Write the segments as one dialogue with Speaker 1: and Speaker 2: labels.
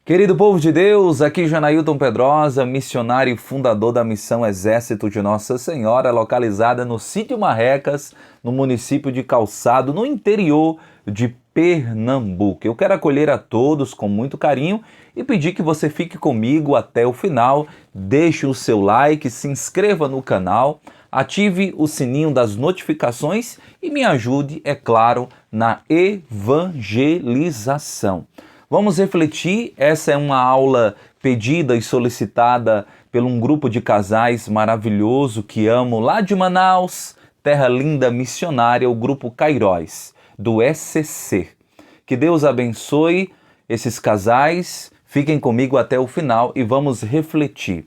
Speaker 1: Querido povo de Deus, aqui Janailton Pedrosa, missionário e fundador da Missão Exército de Nossa Senhora, localizada no Sítio Marrecas, no município de Calçado, no interior de Pernambuco. Eu quero acolher a todos com muito carinho e pedir que você fique comigo até o final, deixe o seu like, se inscreva no canal, ative o sininho das notificações e me ajude, é claro, na evangelização. Vamos refletir, essa é uma aula pedida e solicitada por um grupo de casais maravilhoso que amo, lá de Manaus, terra linda missionária, o grupo Cairóis, do SCC. Que Deus abençoe esses casais, fiquem comigo até o final e vamos refletir.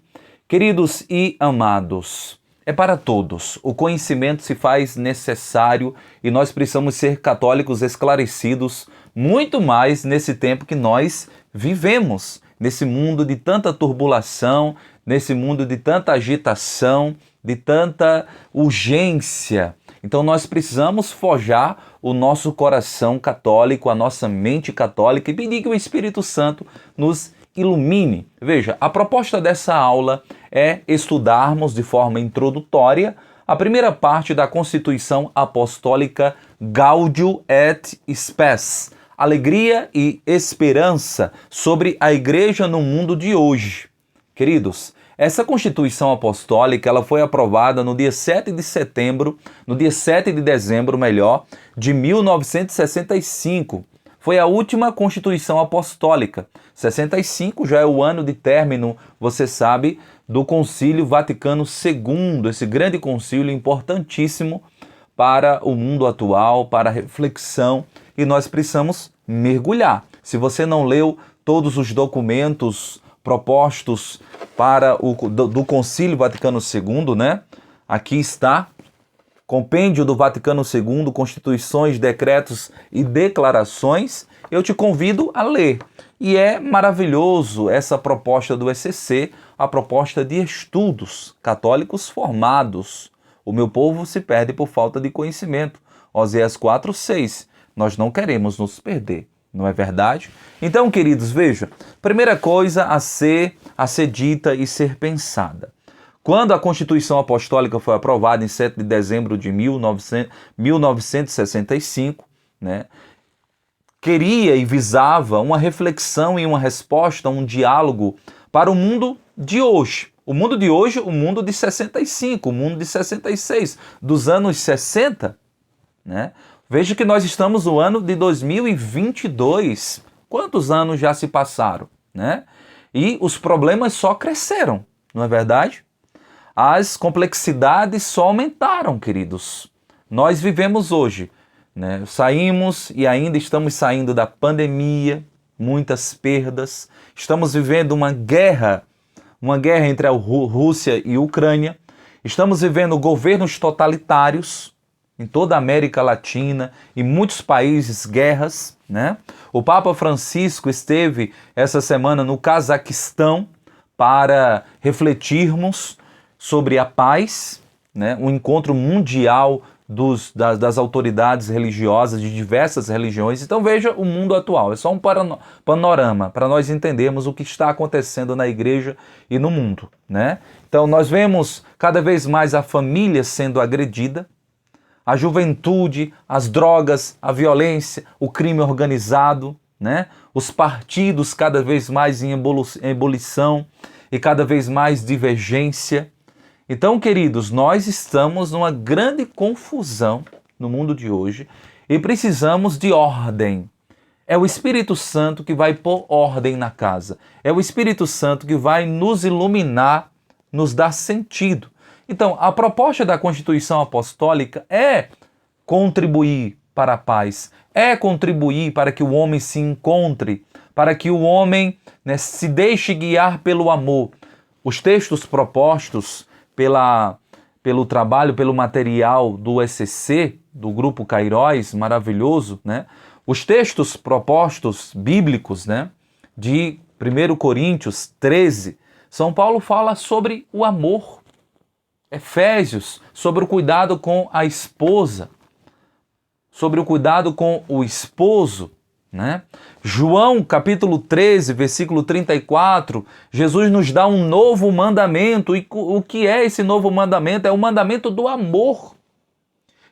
Speaker 1: Queridos e amados, é para todos. O conhecimento se faz necessário e nós precisamos ser católicos esclarecidos, muito mais nesse tempo que nós vivemos, nesse mundo de tanta turbulação, nesse mundo de tanta agitação, de tanta urgência. Então nós precisamos forjar o nosso coração católico, a nossa mente católica e pedir que o Espírito Santo nos ilumine. Veja, a proposta dessa aula é estudarmos de forma introdutória a primeira parte da Constituição Apostólica Gaudium et Spes, alegria e esperança sobre a igreja no mundo de hoje. Queridos, essa Constituição Apostólica ela foi aprovada no dia 7 de setembro, no dia 7 de dezembro, de 1965. Foi a última Constituição Apostólica. 65 já é o ano de término, você sabe, do Concílio Vaticano II, esse grande concílio importantíssimo para o mundo atual, para a reflexão, e nós precisamos mergulhar. Se você não leu todos os documentos propostos para do Concílio Vaticano II, né? Aqui está, Compêndio do Vaticano II, Constituições, Decretos e Declarações, eu te convido a ler. E é maravilhoso essa proposta do ECC, a proposta de estudos católicos formados. O meu povo se perde por falta de conhecimento. Oséias 4:6. Nós não queremos nos perder, não é verdade? Então, queridos, veja, primeira coisa a ser dita e ser pensada. Quando a Constituição Apostólica foi aprovada em 7 de dezembro de 1965, né, queria e visava uma reflexão e uma resposta, um diálogo para o mundo de hoje. O mundo de hoje, o mundo de 65, o mundo de 66, dos anos 60, né? Veja que nós estamos no ano de 2022. Quantos anos já se passaram, né? E os problemas só cresceram, não é verdade? As complexidades só aumentaram, queridos. Nós vivemos hoje, né? Saímos e ainda estamos saindo da pandemia, muitas perdas. Estamos vivendo uma guerra entre a Rússia e a Ucrânia. Estamos vivendo governos totalitários em toda a América Latina e muitos países, guerras, né? O Papa Francisco esteve essa semana no Cazaquistão para refletirmos sobre a paz, né? Um encontro mundial das autoridades religiosas de diversas religiões. Então veja o mundo atual, é só um panorama para nós entendermos o que está acontecendo na igreja e no mundo, né? Então nós vemos cada vez mais a família sendo agredida, a juventude, as drogas, a violência, o crime organizado, né? Os partidos cada vez mais em ebulição e cada vez mais divergência. Então, queridos, nós estamos numa grande confusão no mundo de hoje e precisamos de ordem. É o Espírito Santo que vai pôr ordem na casa. É o Espírito Santo que vai nos iluminar, nos dar sentido. Então, a proposta da Constituição Apostólica é contribuir para a paz, é contribuir para que o homem se encontre, para que o homem, né, se deixe guiar pelo amor. Os textos propostos pelo trabalho, pelo material do ECC, do Grupo Cairóis, maravilhoso, né? Os textos propostos bíblicos, né, de 1 Coríntios 13, São Paulo fala sobre o amor. Efésios, sobre o cuidado com a esposa, sobre o cuidado com o esposo, né? João capítulo 13, versículo 34, Jesus nos dá um novo mandamento. E o que é esse novo mandamento? É o mandamento do amor.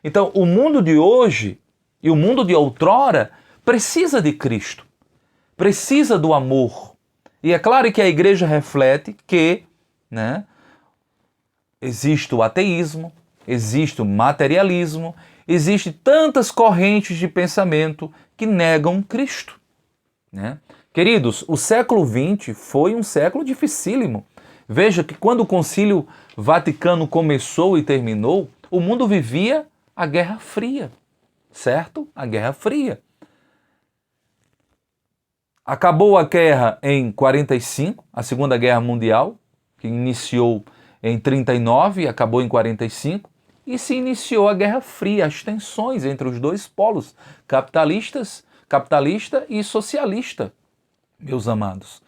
Speaker 1: Então, o mundo de hoje e o mundo de outrora precisa de Cristo, precisa do amor. E é claro que a igreja reflete que, né, existe o ateísmo, existe o materialismo, existe tantas correntes de pensamento que negam Cristo, né? Queridos, o século XX foi um século dificílimo. Veja que quando o Concílio Vaticano começou e terminou, o mundo vivia a Guerra Fria, certo? A Guerra Fria. Acabou a guerra em 45, a Segunda Guerra Mundial, que iniciou em 39 e acabou em 45, e se iniciou a Guerra Fria, as tensões entre os dois polos, capitalista e socialista, meus amados.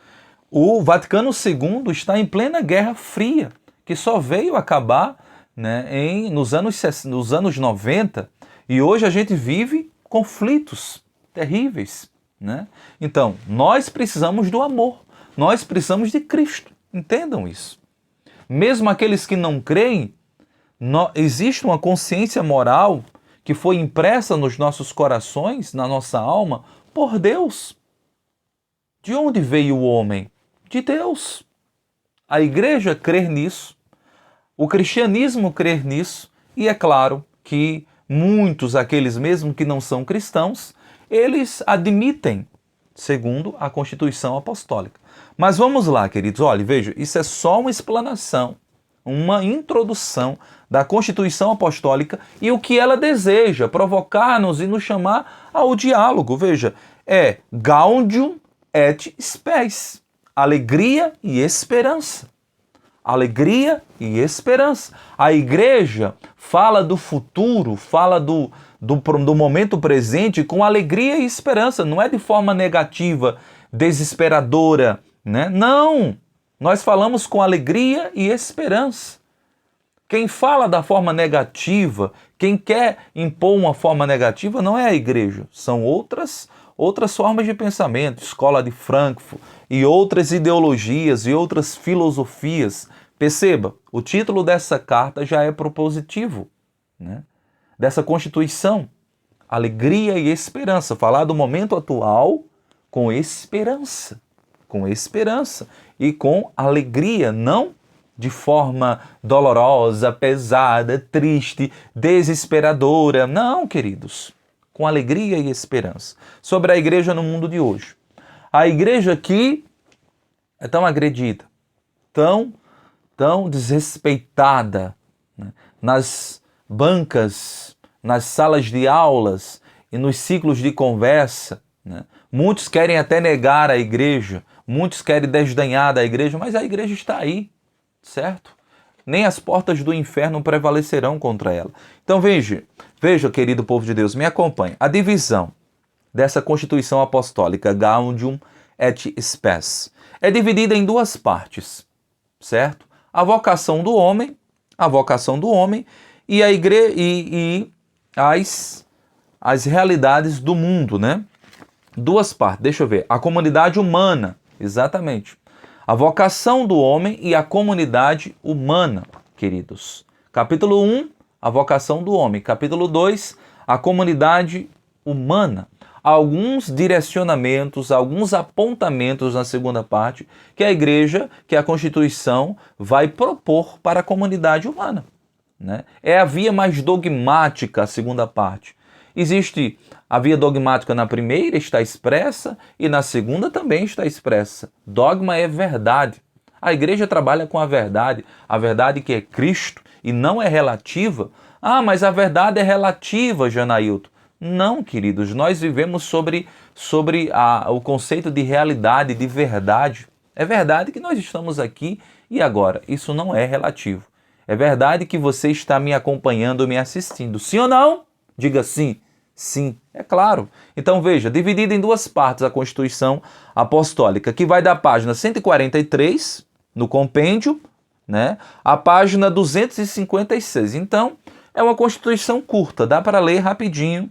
Speaker 1: O Vaticano II está em plena Guerra Fria, que só veio acabar, né, nos anos 90, e hoje a gente vive conflitos terríveis, né? Então, nós precisamos do amor, nós precisamos de Cristo, entendam isso. Mesmo aqueles que não creem, existe uma consciência moral que foi impressa nos nossos corações, na nossa alma, por Deus. De onde veio o homem? De Deus. A igreja crê nisso, o cristianismo crê nisso, e é claro que muitos, aqueles mesmo que não são cristãos, eles admitem, segundo a Constituição Apostólica. Mas vamos lá, queridos, olha, veja, isso é só uma explanação, uma introdução da Constituição Apostólica e o que ela deseja, provocar-nos e nos chamar ao diálogo. Veja, é Gaudium et Spes, alegria e esperança. Alegria e esperança. A igreja fala do futuro, fala do momento presente com alegria e esperança. Não é de forma negativa, desesperadora, né? Não! Nós falamos com alegria e esperança. Quem fala da forma negativa, quem quer impor uma forma negativa, não é a igreja. São outras formas de pensamento, escola de Frankfurt e outras ideologias e outras filosofias. Perceba, o título dessa carta já é propositivo, né? Dessa Constituição. Alegria e esperança. Falar do momento atual com esperança. Com esperança e com alegria, não de forma dolorosa, pesada, triste, desesperadora. Não, queridos. Com alegria e esperança. Sobre a igreja no mundo de hoje. A igreja que é tão agredida, tão desrespeitada, né, nas bancas, nas salas de aulas e nos ciclos de conversa, né? Muitos querem até negar a igreja, muitos querem desdenhar da igreja, mas a igreja está aí, certo? Nem as portas do inferno prevalecerão contra ela. Então veja, querido povo de Deus, me acompanhe. A divisão dessa Constituição Apostólica, Gaudium et Spes, é dividida em duas partes, certo? A vocação do homem e a igreja e as realidades do mundo, né? Duas partes, deixa eu ver. A comunidade humana, exatamente. A vocação do homem e a comunidade humana, queridos. Capítulo 1, a vocação do homem. Capítulo 2, a comunidade humana. Alguns direcionamentos, alguns apontamentos na segunda parte que a igreja, que a Constituição vai propor para a comunidade humana, né? É a via mais dogmática, a segunda parte. Existe a via dogmática na primeira, está expressa, e na segunda também está expressa. Dogma é verdade. A igreja trabalha com a verdade que é Cristo, e não é relativa. Ah, mas a verdade é relativa, Janailton. Não, queridos, nós vivemos sobre o conceito de realidade, de verdade. É verdade que nós estamos aqui e agora. Isso não é relativo. É verdade que você está me acompanhando, me assistindo. Sim ou não? Diga sim. Sim, é claro. Então veja, dividida em duas partes a Constituição Apostólica, que vai da página 143, no compêndio, né, a página 256. Então, é uma Constituição curta, dá para ler rapidinho,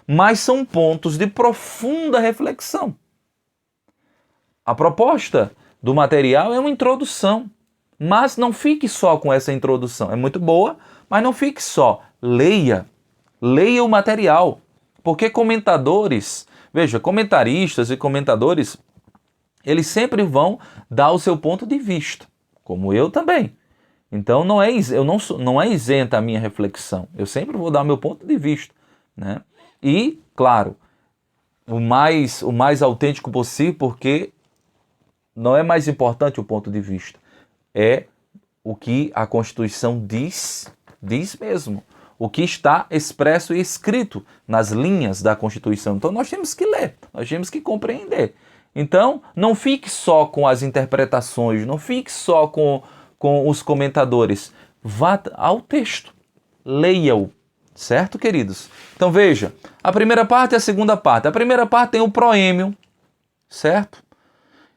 Speaker 1: mas são pontos de profunda reflexão. A proposta do material é uma introdução, mas não fique só com essa introdução. É muito boa, mas não fique só. Leia o material, porque comentadores, veja, comentaristas e comentadores, eles sempre vão dar o seu ponto de vista, como eu também. Então não é isenta a minha reflexão. Eu sempre vou dar meu ponto de vista, né? E, claro, o mais autêntico possível, porque não é mais importante o ponto de vista. É o que a Constituição diz mesmo. O que está expresso e escrito nas linhas da Constituição. Então nós temos que ler, nós temos que compreender. Então não fique só com as interpretações, não fique só com os comentadores. Vá ao texto, leia-o, certo, queridos? Então veja, a primeira parte e a segunda parte. A primeira parte tem o proêmio, certo?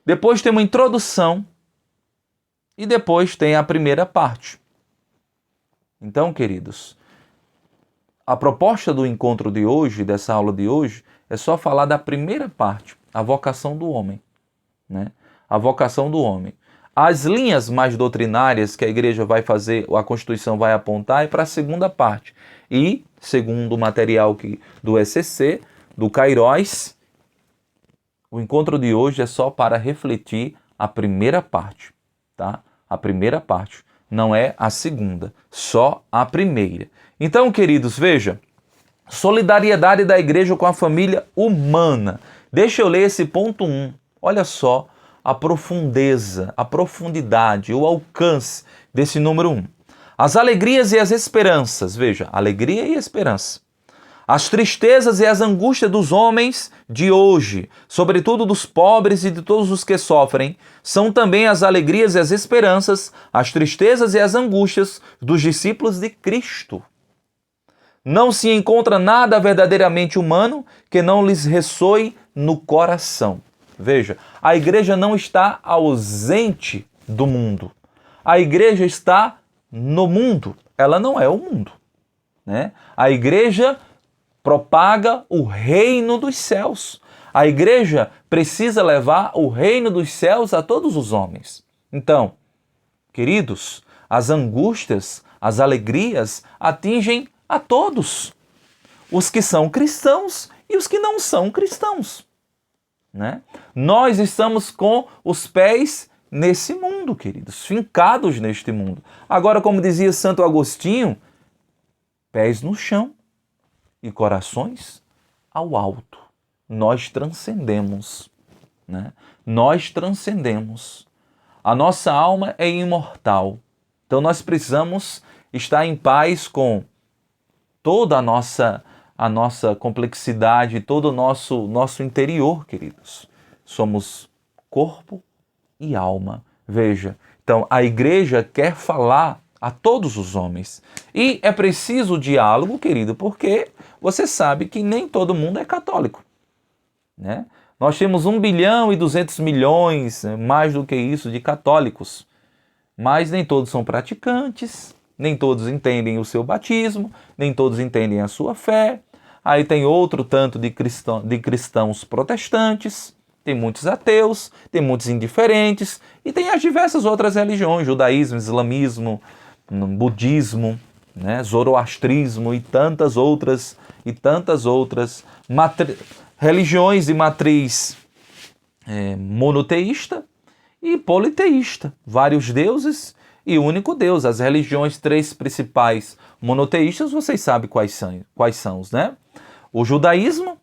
Speaker 1: Depois tem uma introdução e depois tem a primeira parte. Então, queridos, a proposta do encontro de hoje, dessa aula de hoje, é só falar da primeira parte, a vocação do homem, né? A vocação do homem. As linhas mais doutrinárias que a igreja vai fazer, a Constituição vai apontar, é para a segunda parte. E, segundo o material do ECC, do Kairos, o encontro de hoje é só para refletir a primeira parte, tá? A primeira parte, não é a segunda, só a primeira. Então, queridos, veja, solidariedade da igreja com a família humana. Deixa eu ler esse ponto 1. Olha só a profundeza, a profundidade, o alcance desse número 1. As alegrias e as esperanças, veja, alegria e esperança. As tristezas e as angústias dos homens de hoje, sobretudo dos pobres e de todos os que sofrem, são também as alegrias e as esperanças, as tristezas e as angústias dos discípulos de Cristo. Não se encontra nada verdadeiramente humano que não lhes ressoe no coração. Veja, a igreja não está ausente do mundo. A igreja está no mundo. Ela não é o mundo, né? A igreja propaga o reino dos céus. A igreja precisa levar o reino dos céus a todos os homens. Então, queridos, as angústias, as alegrias atingem a todos. Os que são cristãos e os que não são cristãos, né? Nós estamos com os pés nesse mundo, queridos, fincados neste mundo. Agora, como dizia Santo Agostinho, pés no chão e corações ao alto. Nós transcendemos, né? Nós transcendemos. A nossa alma é imortal. Então nós precisamos estar em paz com toda a nossa complexidade, todo o nosso interior, queridos. Somos corpo e alma. Veja, então a igreja quer falar a todos os homens. E é preciso diálogo, querido, porque você sabe que nem todo mundo é católico, né? Nós temos 1 bilhão e 200 milhões, mais do que isso, de católicos. Mas nem todos são praticantes, nem todos entendem o seu batismo, nem todos entendem a sua fé. Aí tem outro tanto de cristãos protestantes, tem muitos ateus, tem muitos indiferentes, e tem as diversas outras religiões, judaísmo, islamismo, budismo, né, zoroastrismo e tantas outras religiões de matriz monoteísta e politeísta, vários deuses e único Deus. As religiões 3 principais monoteístas, vocês sabem quais são, né? O judaísmo,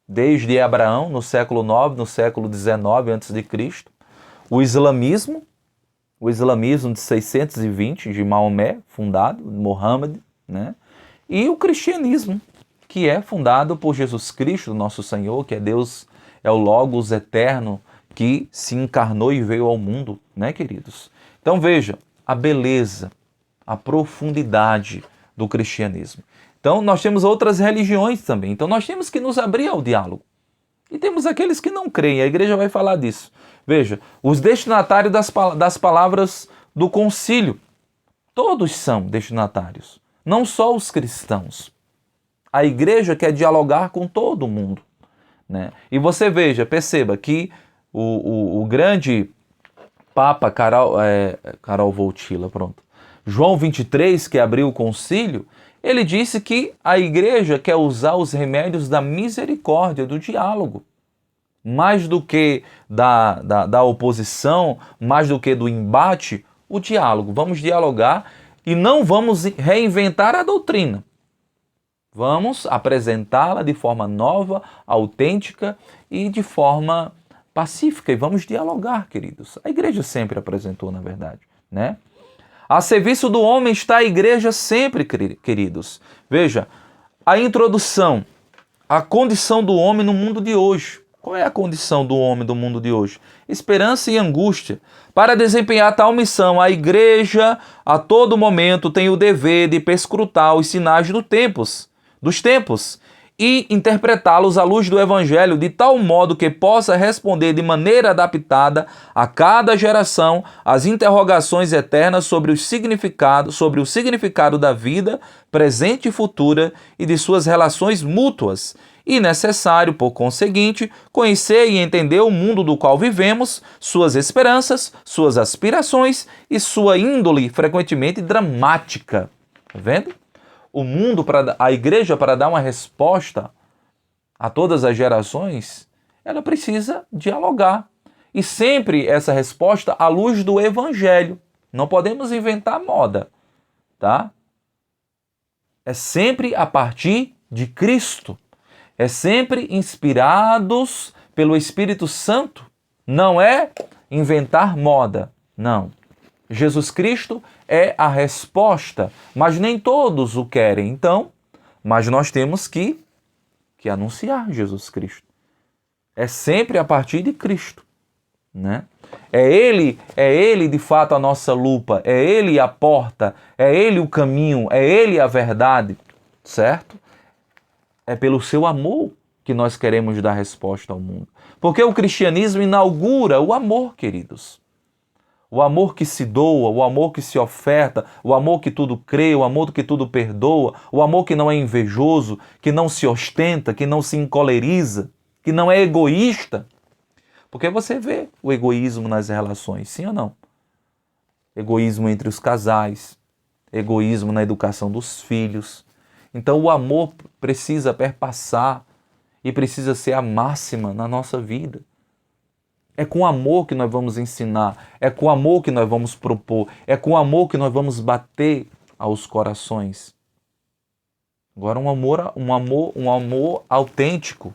Speaker 1: desde Abraão, no século 9, no século 19 a.C. O islamismo de 620, de Maomé, fundado, Muhammad, né? E o cristianismo, que é fundado por Jesus Cristo, nosso Senhor, que é Deus, é o Logos eterno, que se encarnou e veio ao mundo, né, queridos? Então veja a beleza, a profundidade do cristianismo. Então nós temos outras religiões também, então nós temos que nos abrir ao diálogo. E temos aqueles que não creem, a igreja vai falar disso. Veja, os destinatários das palavras do concílio, todos são destinatários, não só os cristãos. A igreja quer dialogar com todo mundo, né? E você perceba que o grande Papa Karol Wojtyla, pronto, João 23, que abriu o concílio, ele disse que a igreja quer usar os remédios da misericórdia, do diálogo, mais do que da oposição, mais do que do embate, o diálogo. Vamos dialogar e não vamos reinventar a doutrina. Vamos apresentá-la de forma nova, autêntica e de forma pacífica. E vamos dialogar, queridos. A igreja sempre apresentou, na verdade, né? A serviço do homem está a igreja sempre, queridos. Veja, a introdução, a condição do homem no mundo de hoje. Qual é a condição do homem do mundo de hoje? Esperança e angústia. Para desempenhar tal missão, a igreja a todo momento tem o dever de perscrutar os sinais dos tempos e interpretá-los à luz do Evangelho de tal modo que possa responder de maneira adaptada a cada geração às interrogações eternas sobre o significado da vida presente e futura e de suas relações mútuas. E necessário, por conseguinte, conhecer e entender o mundo do qual vivemos, suas esperanças, suas aspirações e sua índole frequentemente dramática. Tá vendo? A igreja, para dar uma resposta a todas as gerações, ela precisa dialogar. E sempre essa resposta à luz do Evangelho. Não podemos inventar moda, tá? É sempre a partir de Cristo. É sempre inspirados pelo Espírito Santo. Não é inventar moda, não. Jesus Cristo é a resposta, mas nem todos o querem, então, mas nós temos que anunciar Jesus Cristo. É sempre a partir de Cristo, né? É ele de fato a nossa lupa, é Ele a porta, é Ele o caminho, é Ele a verdade, certo? É pelo seu amor que nós queremos dar resposta ao mundo. Porque o cristianismo inaugura o amor, queridos. O amor que se doa, o amor que se oferta, o amor que tudo crê, o amor que tudo perdoa, o amor que não é invejoso, que não se ostenta, que não se encoleriza, que não é egoísta. Porque você vê o egoísmo nas relações, sim ou não? Egoísmo entre os casais, egoísmo na educação dos filhos. Então o amor precisa perpassar e precisa ser a máxima na nossa vida. É com amor que nós vamos ensinar, é com amor que nós vamos propor, é com amor que nós vamos bater aos corações. Agora um amor autêntico,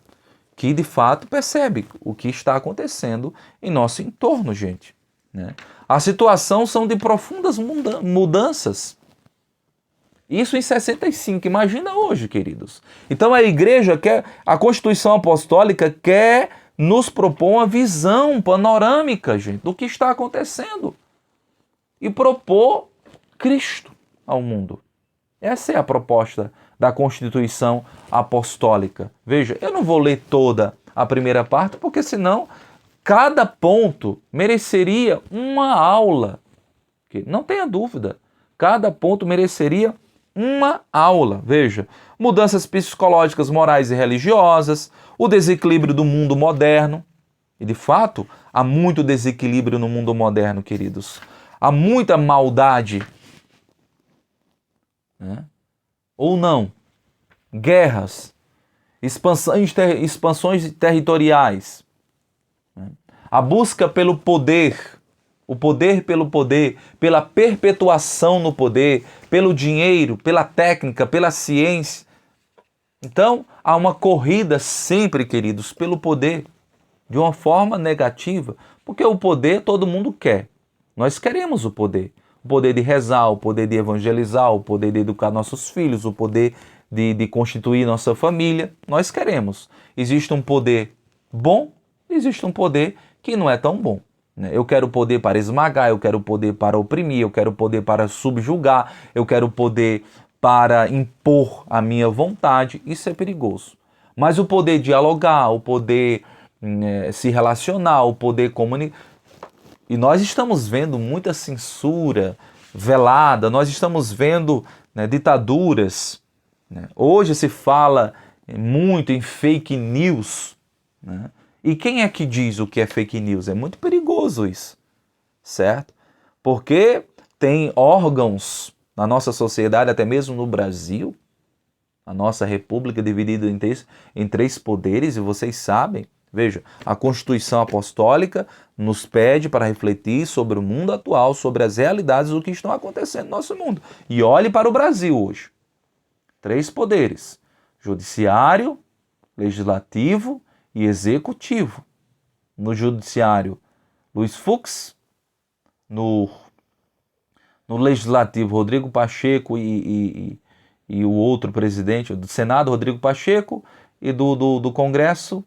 Speaker 1: que de fato percebe o que está acontecendo em nosso entorno, gente, né? A situação são de profundas mudanças. Isso em 65, imagina hoje, queridos. Então a igreja a Constituição Apostólica quer nos propor uma visão panorâmica, gente, do que está acontecendo e propor Cristo ao mundo. Essa é a proposta da Constituição Apostólica. Veja, eu não vou ler toda a primeira parte, porque senão cada ponto mereceria uma aula. Não tenha dúvida, cada ponto mereceria uma aula. Veja, mudanças psicológicas, morais e religiosas, o desequilíbrio do mundo moderno. E de fato, há muito desequilíbrio no mundo moderno, queridos. Há muita maldade, né? Ou não. Guerras, expansões territoriais, né? A busca pelo poder, o poder pelo poder, pela perpetuação no poder, pelo dinheiro, pela técnica, pela ciência. Então, há uma corrida sempre, queridos, pelo poder, de uma forma negativa, porque o poder todo mundo quer. Nós queremos o poder de rezar, o poder de evangelizar, o poder de educar nossos filhos, o poder de constituir nossa família. Nós queremos. Existe um poder bom, existe um poder que não é tão bom. Eu quero poder para esmagar, eu quero poder para oprimir, eu quero poder para subjugar, eu quero poder para impor a minha vontade. Isso é perigoso. Mas o poder dialogar, o poder se relacionar, o poder comunicar. E nós estamos vendo muita censura velada, nós estamos vendo, né, ditaduras né? Hoje se fala muito em fake news, né? E quem é que diz o que é fake news? É muito perigoso isso, certo? Porque tem órgãos na nossa sociedade, até mesmo no Brasil, a nossa república dividida em três poderes, e vocês sabem, veja, a Constituição Apostólica nos pede para refletir sobre o mundo atual, sobre as realidades do que estão acontecendo no nosso mundo. E olhe para o Brasil hoje. Três poderes: judiciário, legislativo e executivo. No judiciário, Luiz Fux; no legislativo, Rodrigo Pacheco e o outro presidente do Senado, Rodrigo Pacheco, e do Congresso,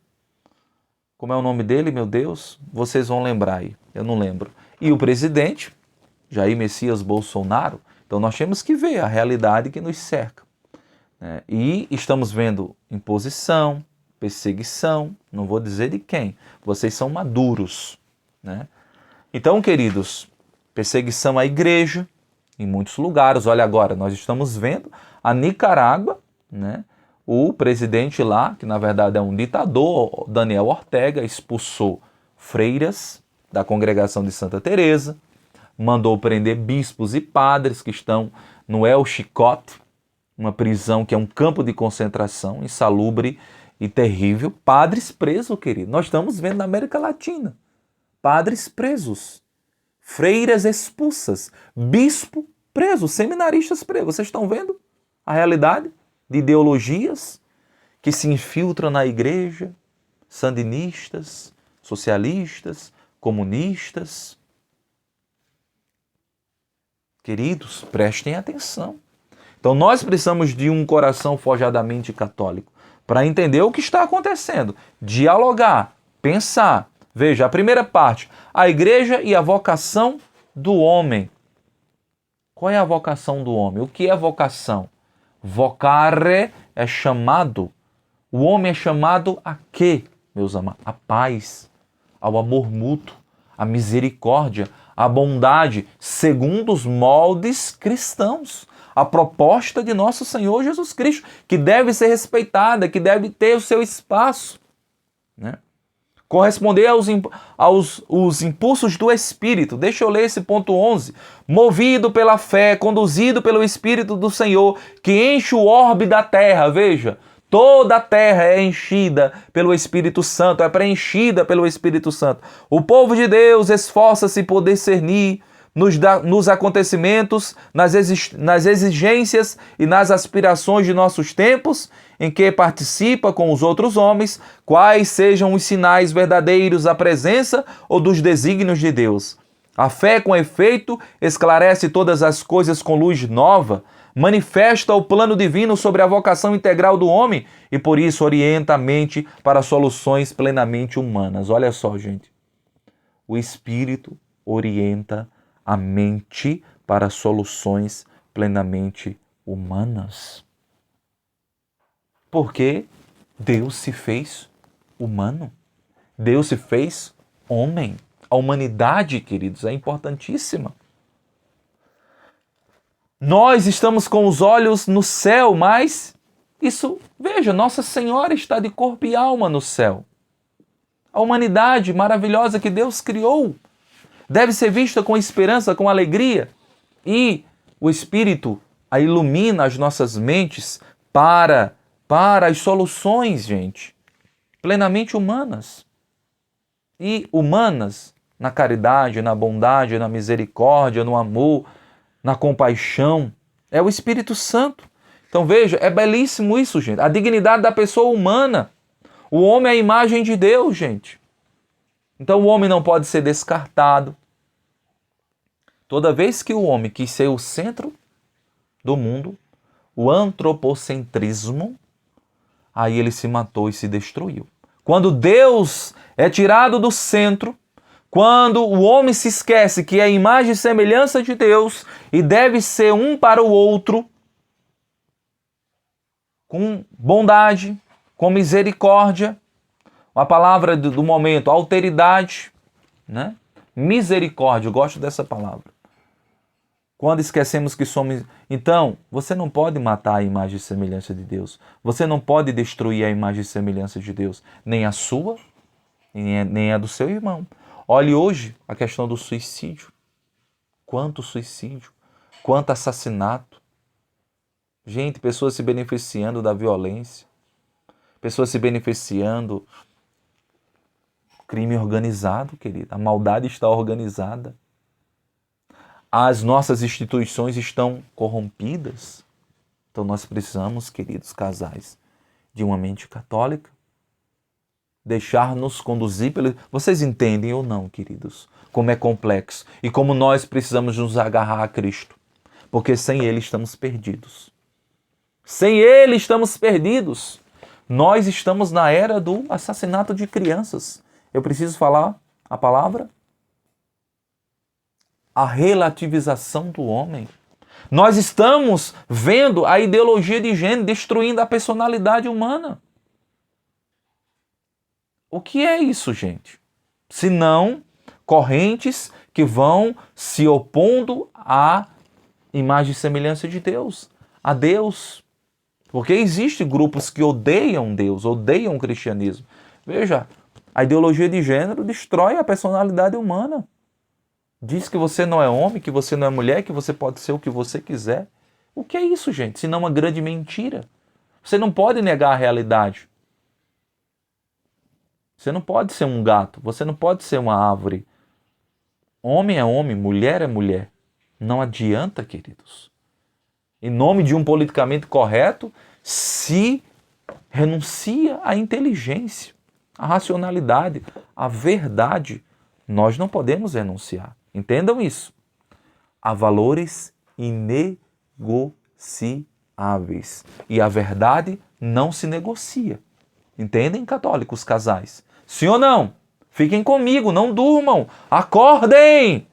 Speaker 1: como é o nome dele, meu Deus? Vocês vão lembrar aí, eu não lembro. E o presidente, Jair Messias Bolsonaro. Então nós temos que ver a realidade que nos cerca, né? E estamos vendo imposição, perseguição, não vou dizer de quem, vocês são maduros, né? Então, queridos, perseguição à igreja em muitos lugares. Olha agora, nós estamos vendo a Nicarágua, né? O presidente lá, que na verdade é um ditador, Daniel Ortega, expulsou freiras da congregação de Santa Teresa, mandou prender bispos e padres que estão no El Chicote, uma prisão que é um campo de concentração insalubre e terrível. Padres presos, querido. Nós estamos vendo na América Latina padres presos, freiras expulsas, bispo preso, seminaristas presos. Vocês estão vendo a realidade de ideologias que se infiltram na igreja, sandinistas, socialistas, comunistas. Queridos, prestem atenção. Então nós precisamos de um coração forjadamente católico para entender o que está acontecendo, dialogar, pensar. Veja, a primeira parte, a igreja e a vocação do homem. Qual é a vocação do homem? O que é vocação? Vocare é chamado. O homem é chamado a quê, meus amados? A paz, ao amor mútuo, à misericórdia, à bondade, segundo os moldes cristãos. A proposta de nosso Senhor Jesus Cristo, que deve ser respeitada, que deve ter o seu espaço, né? Corresponder aos impulsos do Espírito. Deixa eu ler esse ponto 11. Movido pela fé, conduzido pelo Espírito do Senhor, que enche o orbe da terra. Veja, toda a terra é enchida pelo Espírito Santo, é preenchida pelo Espírito Santo. O povo de Deus esforça-se por discernir nos acontecimentos, nas exigências e nas aspirações de nossos tempos, em que participa com os outros homens, quais sejam os sinais verdadeiros da presença ou dos desígnios de Deus. A fé, com efeito, esclarece todas as coisas com luz nova, manifesta o plano divino sobre a vocação integral do homem e, por isso, orienta a mente para soluções plenamente humanas. Olha só, gente. O Espírito orienta a mente para soluções plenamente humanas. Porque Deus se fez humano. Deus se fez homem. A humanidade, queridos, é importantíssima. Nós estamos com os olhos no céu, mas isso, veja, Nossa Senhora está de corpo e alma no céu. A humanidade maravilhosa que Deus criou deve ser vista com esperança, com alegria. E o Espírito a ilumina as nossas mentes para as soluções, gente, plenamente humanas. E humanas na caridade, na bondade, na misericórdia, no amor, na compaixão. É o Espírito Santo. Então veja, é belíssimo isso, gente. A dignidade da pessoa humana. O homem é a imagem de Deus, gente. Então o homem não pode ser descartado. Toda vez que o homem quis ser o centro do mundo, o antropocentrismo, aí ele se matou e se destruiu. Quando Deus é tirado do centro, quando o homem se esquece que é a imagem e semelhança de Deus e deve ser um para o outro, com bondade, com misericórdia, a palavra do momento, alteridade, né? Misericórdia, eu gosto dessa palavra. Quando esquecemos que somos... Então, você não pode matar a imagem e semelhança de Deus. Você não pode destruir a imagem e semelhança de Deus. Nem a sua, nem a do seu irmão. Olhe hoje a questão do suicídio. Quanto suicídio, quanto assassinato. Gente, pessoas se beneficiando da violência. Pessoas se beneficiando. Crime organizado, querido. A maldade está organizada. As nossas instituições estão corrompidas. Então nós precisamos, queridos casais, de uma mente católica. Deixar-nos conduzir pelo... Vocês entendem ou não, queridos? Como é complexo. E como nós precisamos nos agarrar a Cristo. Porque sem Ele estamos perdidos. Sem Ele estamos perdidos. Nós estamos na era do assassinato de crianças. Eu preciso falar a palavra? A relativização do homem. Nós estamos vendo a ideologia de gênero destruindo a personalidade humana. O que é isso, gente? Senão correntes que vão se opondo à imagem e semelhança de Deus, a Deus. Porque existem grupos que odeiam Deus, odeiam o cristianismo. Veja, a ideologia de gênero destrói a personalidade humana. Diz que você não é homem, que você não é mulher, que você pode ser o que você quiser. O que é isso, gente? Senão uma grande mentira. Você não pode negar a realidade. Você não pode ser um gato, você não pode ser uma árvore. Homem é homem, mulher é mulher. Não adianta, queridos. Em nome de um politicamente correto, se renuncia à inteligência, à racionalidade, à verdade. Nós não podemos renunciar. Entendam isso. Há valores inegociáveis. E a verdade não se negocia. Entendem, católicos, casais? Sim ou não? Fiquem comigo, não durmam. Acordem!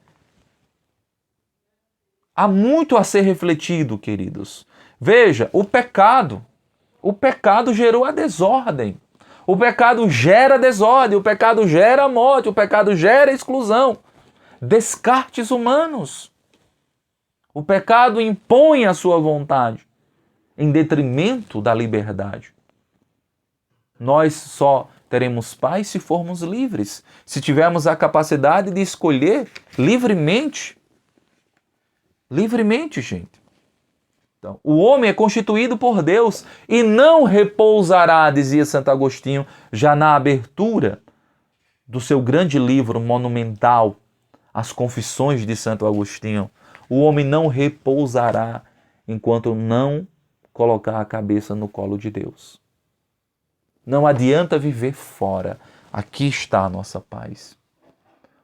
Speaker 1: Há muito a ser refletido, queridos. Veja, o pecado gerou a desordem. O pecado gera desordem, o pecado gera morte, o pecado gera exclusão. Descartes humanos. O pecado impõe a sua vontade em detrimento da liberdade. Nós só teremos paz se formos livres, se tivermos a capacidade de escolher livremente. Livremente, gente. Então, o homem é constituído por Deus e não repousará, dizia Santo Agostinho, já na abertura do seu grande livro monumental, As Confissões de Santo Agostinho. O homem não repousará enquanto não colocar a cabeça no colo de Deus. Não adianta viver fora. Aqui está a nossa paz.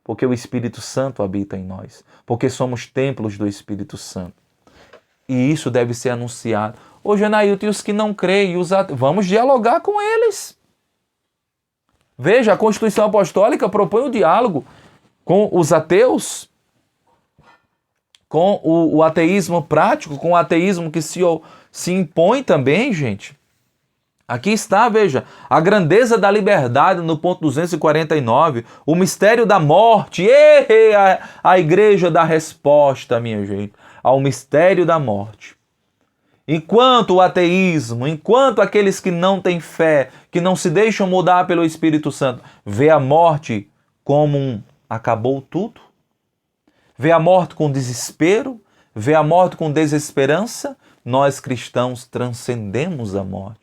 Speaker 1: Porque o Espírito Santo habita em nós. Porque somos templos do Espírito Santo. E isso deve ser anunciado. Ô Genailton, e os que não creem, vamos dialogar com eles. Veja, a Constituição Apostólica propõe o diálogo com os ateus, com o ateísmo prático, com o ateísmo que se impõe também, gente. Aqui está, veja, a grandeza da liberdade no ponto 249, o mistério da morte, a igreja dá resposta, minha gente, ao mistério da morte. Enquanto o ateísmo, enquanto aqueles que não têm fé, que não se deixam mudar pelo Espírito Santo, vê a morte como acabou tudo, vê a morte com desespero, vê a morte com desesperança, nós cristãos transcendemos a morte.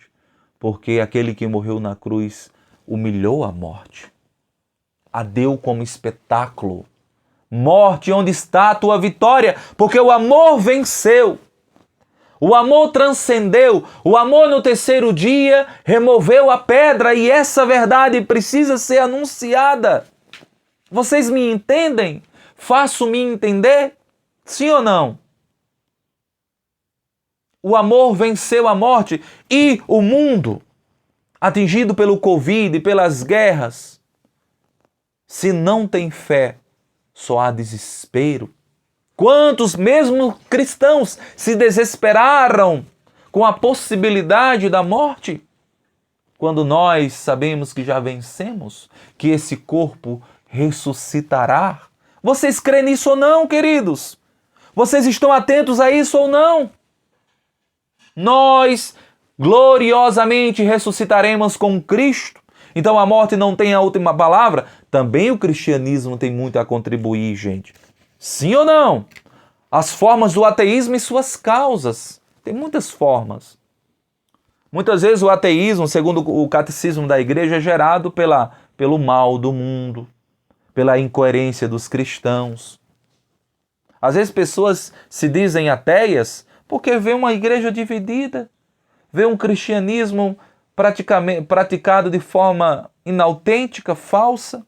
Speaker 1: Porque aquele que morreu na cruz humilhou a morte. A deu como espetáculo. Morte, onde está a tua vitória? Porque o amor venceu. O amor transcendeu. O amor no terceiro dia removeu a pedra e essa verdade precisa ser anunciada. Vocês me entendem? Faço-me entender? Sim ou não? O amor venceu a morte e o mundo, atingido pelo Covid e pelas guerras, se não tem fé, só há desespero. Quantos mesmo cristãos se desesperaram com a possibilidade da morte? Quando nós sabemos que já vencemos, que esse corpo ressuscitará. Vocês creem nisso ou não, queridos? Vocês estão atentos a isso ou não? Nós gloriosamente ressuscitaremos com Cristo. Então a morte não tem a última palavra? Também o cristianismo tem muito a contribuir, gente. Sim ou não? As formas do ateísmo e suas causas. Tem muitas formas. Muitas vezes o ateísmo, segundo o catecismo da igreja, é gerado pelo mal do mundo, pela incoerência dos cristãos. Às vezes pessoas se dizem ateias porque vê uma igreja dividida, vê um cristianismo praticado de forma inautêntica, falsa,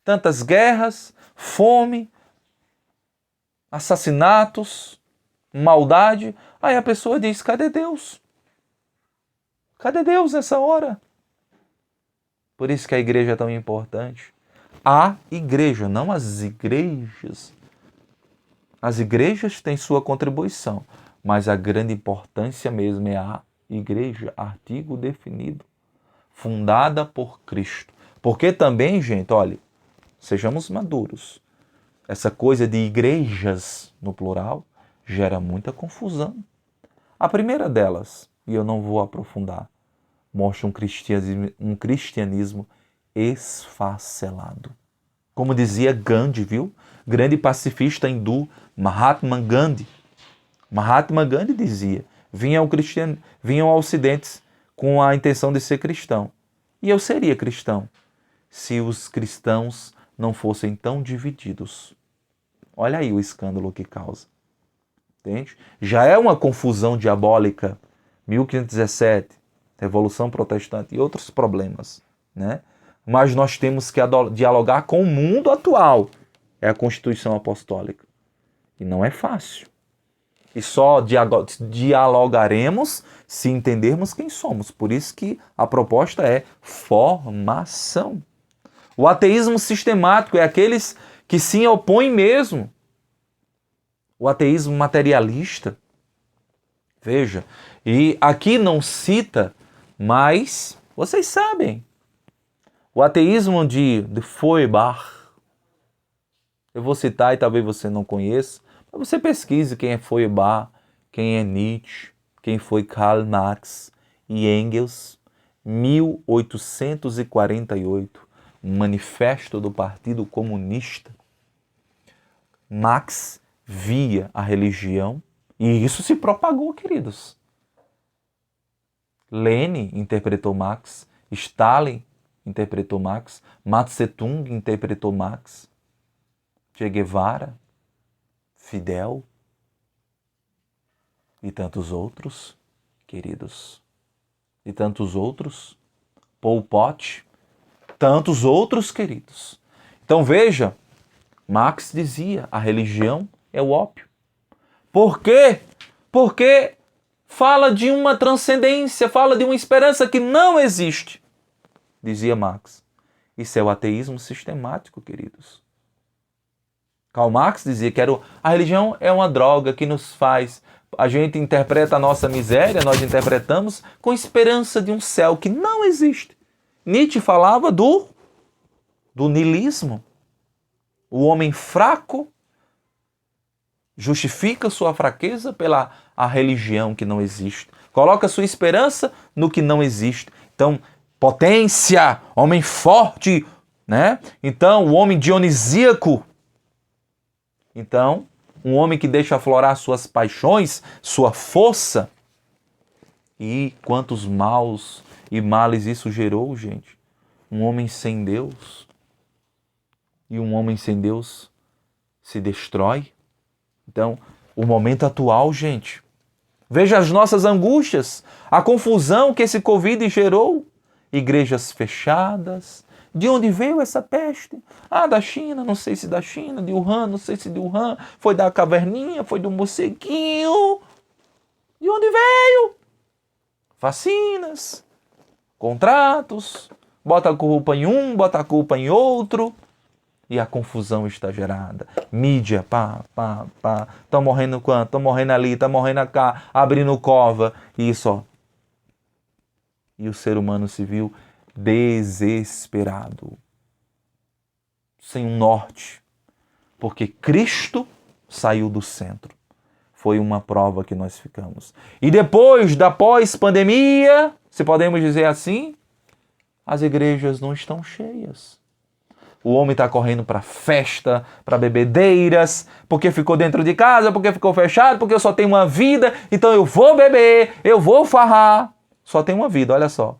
Speaker 1: tantas guerras, fome, assassinatos, maldade. Aí a pessoa diz, cadê Deus? Cadê Deus nessa hora? Por isso que a igreja é tão importante. A igreja, não as igrejas. As igrejas têm sua contribuição, mas a grande importância mesmo é a igreja, artigo definido, fundada por Cristo. Porque também, gente, olha, sejamos maduros. Essa coisa de igrejas, no plural, gera muita confusão. A primeira delas, e eu não vou aprofundar, mostra um cristianismo esfacelado. Como dizia Gandhi, viu? Grande pacifista hindu, Mahatma Gandhi. Mahatma Gandhi dizia, vinham ao Ocidente com a intenção de ser cristão. E eu seria cristão se os cristãos não fossem tão divididos. Olha aí o escândalo que causa. Entende? Já é uma confusão diabólica. 1517, Revolução Protestante e outros problemas, né? Mas nós temos que dialogar com o mundo atual. É a Constituição Apostólica. E não é fácil. E só dialogaremos se entendermos quem somos. Por isso que a proposta é formação. O ateísmo sistemático é aqueles que se opõem mesmo. O ateísmo materialista. Veja, e aqui não cita, mas vocês sabem. O ateísmo de Feuerbach. Eu vou citar e talvez você não conheça. Mas você pesquise quem é Feuerbach, quem é Nietzsche, quem foi Karl Marx e Engels. 1848, um manifesto do Partido Comunista. Marx via a religião e isso se propagou, queridos. Lenin interpretou Marx, Stalin interpretou Marx, Mao Tse-tung interpretou Marx, Che Guevara, Fidel e tantos outros, queridos. E tantos outros, Pol Pot, tantos outros, queridos. Então veja, Marx dizia, a religião é o ópio. Por quê? Porque fala de uma transcendência, fala de uma esperança que não existe, dizia Marx. Isso é o ateísmo sistemático, queridos. Karl Marx dizia que a religião é uma droga que nos faz... A gente interpreta a nossa miséria, nós interpretamos com esperança de um céu que não existe. Nietzsche falava do niilismo. O homem fraco justifica sua fraqueza pela a religião que não existe. Coloca sua esperança no que não existe. Então, potência, homem forte, né? Então, o homem dionisíaco. Então, um homem que deixa aflorar suas paixões, sua força. E quantos maus e males isso gerou, gente? Um homem sem Deus. E um homem sem Deus se destrói. Então, o momento atual, gente. Veja as nossas angústias, a confusão que esse Covid gerou. Igrejas fechadas. De onde veio essa peste? Ah, da China, não sei se da China, de Wuhan, não sei se de Wuhan, foi da caverninha, foi do morceguinho. De onde veio? Vacinas, contratos, bota a culpa em um, bota a culpa em outro. E a confusão está gerada. Mídia, pá. Estão morrendo quanto? Estão morrendo ali, estão morrendo cá, abrindo cova. Isso, ó. E o ser humano se viu desesperado. Sem um norte. Porque Cristo saiu do centro. Foi uma prova que nós ficamos. E depois da pós-pandemia, se podemos dizer assim, as igrejas não estão cheias. O homem está correndo para festa, para bebedeiras, porque ficou dentro de casa, porque ficou fechado, porque eu só tenho uma vida, então eu vou beber, eu vou farrar. Só tem uma vida, olha só.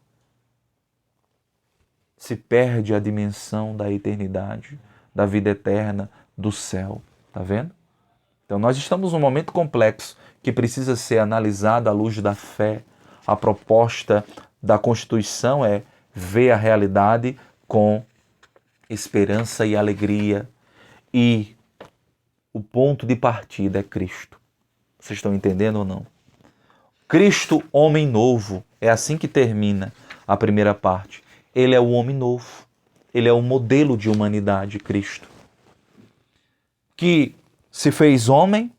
Speaker 1: Se perde a dimensão da eternidade, da vida eterna, do céu. Tá vendo? Então nós estamos num momento complexo que precisa ser analisado à luz da fé. A proposta da Constituição é ver a realidade com esperança e alegria. E o ponto de partida é Cristo. Vocês estão entendendo ou não? Cristo, homem novo. É assim que termina a primeira parte. Ele é o homem novo. Ele é o modelo de humanidade, Cristo. Que se fez homem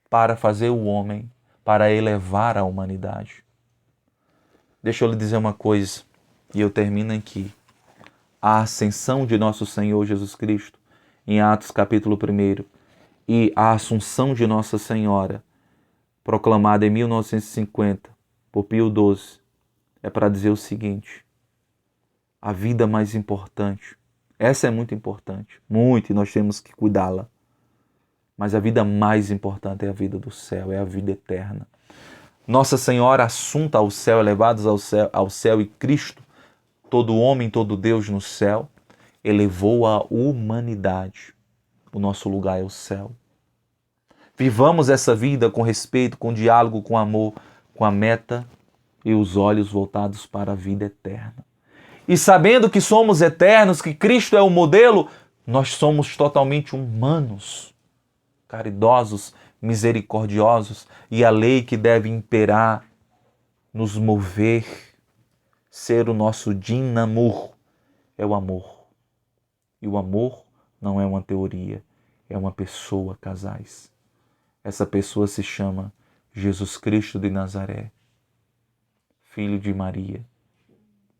Speaker 1: para fazer o homem, para elevar a humanidade. Deixa eu lhe dizer uma coisa, e eu termino aqui. A ascensão de nosso Senhor Jesus Cristo, em Atos capítulo 1, e a assunção de Nossa Senhora, proclamada em 1950 por Pio XII, é para dizer o seguinte: a vida mais importante, essa é muito importante, muito, e nós temos que cuidá-la. Mas a vida mais importante é a vida do céu, é a vida eterna. Nossa Senhora assunta ao céu, elevados ao céu, e Cristo, todo homem, todo Deus no céu, elevou a humanidade. O nosso lugar é o céu. Vivamos essa vida com respeito, com diálogo, com amor, com a meta e os olhos voltados para a vida eterna. E sabendo que somos eternos, que Cristo é o modelo, nós somos totalmente humanos, caridosos, misericordiosos, e a lei que deve imperar, nos mover, ser o nosso dinamor, é o amor. E o amor não é uma teoria, é uma pessoa, casais. Essa pessoa se chama Jesus Cristo de Nazaré, filho de Maria,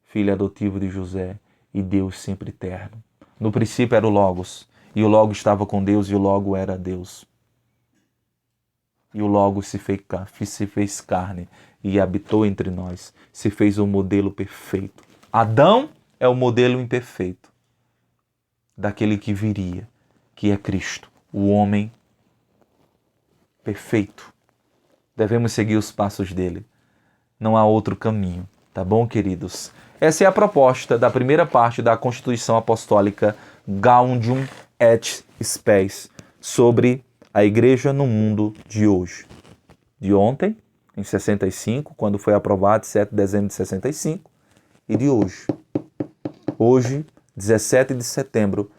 Speaker 1: filho adotivo de José e Deus sempre eterno. No princípio era o Logos, e o Logo estava com Deus, e o Logo era Deus. E o Logo se fez carne e habitou entre nós, se fez um modelo perfeito. Adão é o modelo imperfeito daquele que viria, que é Cristo, o homem perfeito. Devemos seguir os passos dele. Não há outro caminho, tá bom, queridos? Essa é a proposta da primeira parte da Constituição Apostólica Gaudium et Spes, sobre a igreja no mundo de hoje. De ontem, em 65, quando foi aprovado, 7 de dezembro de 65, e de hoje. Hoje, 17 de setembro